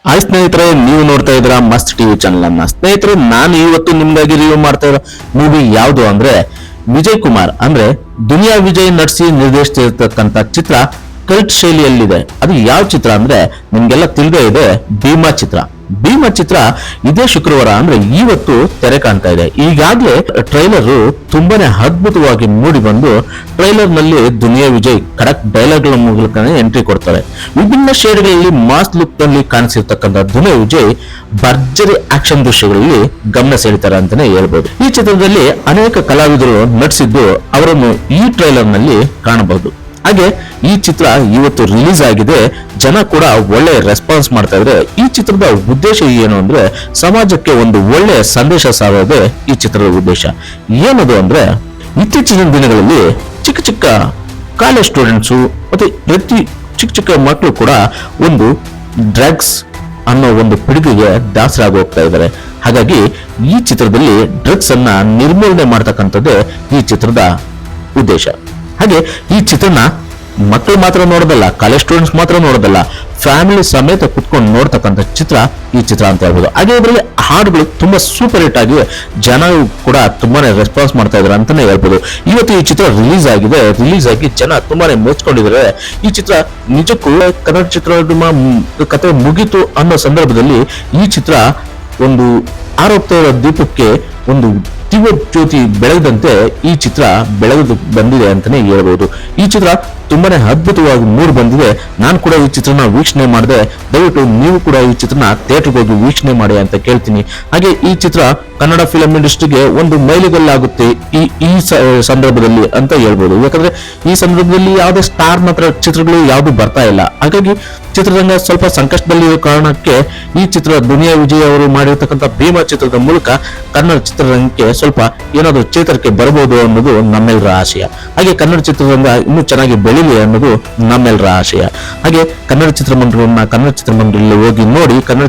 Hi ಸ್ನೇಹಿತರೆ, ನೀವು ನೋಡ್ತಾ ಇದ್ರ ಮಸ್ತ್ ಟಿವಿ ಚಾನಲ್ ಅನ್ನ. ಸ್ನೇಹಿತರೆ, ನಾನು ಇವತ್ತು ನಿಮ್ಗಾಗಿ ರಿವ್ಯೂ ಮಾಡ್ತಾ ಇರೋ ಮೂವಿ ಯಾವುದು ಅಂದ್ರೆ ವಿಜಯ್ ಕುಮಾರ್ ಅಂದ್ರೆ ದುನಿಯಾ ವಿಜಯ್ ನಟಿಸಿ ನಿರ್ದೇಶಿಸಿರ್ತಕ್ಕಂಥ ಚಿತ್ರ ಕಲ್ಟ್ ಶೈಲಿಯಲ್ಲಿದೆ. ಅದು ಯಾವ ಚಿತ್ರ ಅಂದ್ರೆ ನಿಮ್ಗೆಲ್ಲ ತಿಳಿದೇ ಇದೆ, ಭೀಮಾ ಚಿತ್ರ. ಭೀಮಾ ಚಿತ್ರ ಇದೇ ಶುಕ್ರವಾರ ಅಂದ್ರೆ ಇವತ್ತು ತೆರೆ ಕಾಣ್ತಾ ಇದೆ. ಈಗಾಗಲೇ ಟ್ರೈಲರ್ ತುಂಬಾನೇ ಅದ್ಭುತವಾಗಿ ಮೂಡಿ ಬಂದು ಟ್ರೈಲರ್ ನಲ್ಲಿ ದುನಿಯಾ ವಿಜಯ್ ಕಡಕ್ ಡೈಲಾಗ್ ಗಳ ಮೂಲಕ ಎಂಟ್ರಿ ಕೊಡ್ತಾರೆ. ವಿಭಿನ್ನ ಶೇಡ್ಗಳಲ್ಲಿ ಮಾಸ್ ಲುಕ್ ನಲ್ಲಿ ಕಾಣಿಸಿರ್ತಕ್ಕಂಥ ದುನಿಯಾ ವಿಜಯ್ ಭರ್ಜರಿ ಆಕ್ಷನ್ ದೃಶ್ಯಗಳಲ್ಲಿ ಗಮನ ಸೆಳೀತಾರೆ ಅಂತಾನೆ ಹೇಳ್ಬೋದು. ಈ ಚಿತ್ರದಲ್ಲಿ ಅನೇಕ ಕಲಾವಿದರು ನಟಿಸಿದ್ದು ಅವರನ್ನು ಈ ಟ್ರೈಲರ್ ನಲ್ಲಿ ಕಾಣಬಹುದು. ಹಾಗೆ ಈ ಚಿತ್ರ ಇವತ್ತು ರಿಲೀಸ್ ಆಗಿದೆ. ಜನ ಕೂಡ ಒಳ್ಳೆ ರೆಸ್ಪಾನ್ಸ್ ಮಾಡ್ತಾ ಇದ್ರೆ ಈ ಚಿತ್ರದ ಉದ್ದೇಶ ಏನು ಅಂದ್ರೆ ಸಮಾಜಕ್ಕೆ ಒಂದು ಒಳ್ಳೆಯ ಸಂದೇಶ ಸಾರೋದೇ ಈ ಚಿತ್ರದ ಉದ್ದೇಶ. ಏನದು ಅಂದ್ರೆ ಇತ್ತೀಚಿನ ದಿನಗಳಲ್ಲಿ ಚಿಕ್ಕ ಚಿಕ್ಕ ಕಾಲೇಜ್ ಸ್ಟೂಡೆಂಟ್ಸು ಮತ್ತೆ ಪ್ರತಿ ಚಿಕ್ಕ ಚಿಕ್ಕ ಮಕ್ಕಳು ಕೂಡ ಒಂದು ಡ್ರಗ್ಸ್ ಅನ್ನೋ ಒಂದು ಪಿಡುಗಿಗೆ ದಾಸರಾಗಿ ಹೋಗ್ತಾ ಇದ್ದಾರೆ. ಹಾಗಾಗಿ ಈ ಚಿತ್ರದಲ್ಲಿ ಡ್ರಗ್ಸ್ ಅನ್ನ ನಿರ್ಮೂಲನೆ ಮಾಡ್ತಕ್ಕಂಥದ್ದೇ ಈ ಚಿತ್ರದ ಉದ್ದೇಶ. ಹಾಗೆ ಈ ಚಿತ್ರನ ಮಕ್ಕಳು ಮಾತ್ರ ನೋಡೋದಲ್ಲ, ಕಾಲೇಜ್ ಸ್ಟೂಡೆಂಟ್ಸ್ ಮಾತ್ರ ನೋಡೋದಲ್ಲ, ಫ್ಯಾಮಿಲಿ ಸಮೇತ ಕುತ್ಕೊಂಡು ನೋಡ್ತಕ್ಕಂಥ ಚಿತ್ರ ಈ ಚಿತ್ರ ಅಂತ ಹೇಳ್ಬೋದು. ಹಾಗೆ ಇದರಲ್ಲಿ ಹಾಡುಗಳು ತುಂಬಾ ಸೂಪರ್ ಹಿಟ್ ಆಗಿ ಜನ ಕೂಡ ತುಂಬಾನೇ ರೆಸ್ಪಾನ್ಸ್ ಮಾಡ್ತಾ ಇದ್ದಾರೆ ಅಂತಾನೆ ಹೇಳ್ಬೋದು. ಇವತ್ತು ಈ ಚಿತ್ರ ರಿಲೀಸ್ ಆಗಿದೆ. ರಿಲೀಸ್ ಆಗಿ ಜನ ತುಂಬಾನೇ ಮೆಚ್ಕೊಂಡಿದ್ದಾರೆ. ಈ ಚಿತ್ರ ನಿಜಕ್ಕೂ ಕನ್ನಡ ಚಿತ್ರೋದ್ಯಮ ಕತೆ ಮುಗೀತು ಅನ್ನೋ ಸಂದರ್ಭದಲ್ಲಿ ಈ ಚಿತ್ರ ಒಂದು ಆರೋಗ್ಯದ ದೀಪಕ್ಕೆ ಒಂದು ದಿವ್ಯ ಜ್ಯೋತಿ ಬೆಳಗದಂತೆ ಈ ಚಿತ್ರ ಬೆಳಗದು ಬಂದಿದೆ ಅಂತಾನೆ ಹೇಳ್ಬೋದು. ಈ ಚಿತ್ರ ತುಂಬಾನೇ ಅದ್ಭುತವಾಗಿ ಮೂಡ್ ಬಂದಿದೆ. ನಾನು ಕೂಡ ಈ ಚಿತ್ರನ ವೀಕ್ಷಣೆ ಮಾಡಿದೆ. ದಯವಿಟ್ಟು ನೀವು ಕೂಡ ಈ ಚಿತ್ರನ ಥಿಯೇಟರ್ಗೆ ಹೋಗಿ ವೀಕ್ಷಣೆ ಮಾಡಿ ಅಂತ ಕೇಳ್ತೀನಿ. ಹಾಗೆ ಈ ಚಿತ್ರ ಕನ್ನಡ ಫಿಲಂ ಇಂಡಸ್ಟ್ರಿಗೆ ಒಂದು ಮೈಲಿಗಲ್ಲಾಗುತ್ತೆ ಈ ಸಂದರ್ಭದಲ್ಲಿ ಅಂತ ಹೇಳ್ಬೋದು. ಯಾಕಂದ್ರೆ ಈ ಸಂದರ್ಭದಲ್ಲಿ ಯಾವುದೇ ಸ್ಟಾರ್ ಮಾತ್ರ ಚಿತ್ರಗಳು ಯಾವುದು ಬರ್ತಾ ಇಲ್ಲ. ಹಾಗಾಗಿ ಚಿತ್ರರಂಗ ಸ್ವಲ್ಪ ಸಂಕಷ್ಟದಲ್ಲಿರೋ ಕಾರಣಕ್ಕೆ ಈ ಚಿತ್ರ ದುನಿಯಾ ವಿಜಯ್ ಅವರು ಮಾಡಿರ್ತಕ್ಕಂಥ ಭೀಮಾ ಚಿತ್ರದ ಮೂಲಕ ಕನ್ನಡ ಚಿತ್ರರಂಗಕ್ಕೆ ಸ್ವಲ್ಪ ಏನಾದರೂ ಚೇತರಿಕೆ ಬರಬಹುದು ಅನ್ನೋದು ನಮ್ಮೆಲ್ಲರ ಆಶಯ. ಹಾಗೆ ಕನ್ನಡ ಚಿತ್ರರಂಗ ಇನ್ನೂ ಚೆನ್ನಾಗಿ ಬೆಳೀಲಿ ಅನ್ನೋದು ನಮ್ಮೆಲ್ಲರ ಆಶಯ. ಹಾಗೆ ಕನ್ನಡ ಚಿತ್ರಮಂದಿರದಲ್ಲಿ ಹೋಗಿ ನೋಡಿ, ಕನ್ನಡ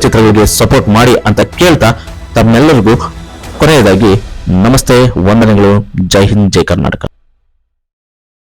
ಚಿತ್ರಗಳಿಗೆ ಸಪೋರ್ಟ್ ಮಾಡಿ ಅಂತ ಕೇಳ್ತಾ ತಮ್ಮೆಲ್ಲರಿಗೂ ಕೊನೆಯದಾಗಿ ನಮಸ್ತೆ, ವಂದನೆಗಳು. ಜೈ ಹಿಂದ್, ಜೈ ಕರ್ನಾಟಕ.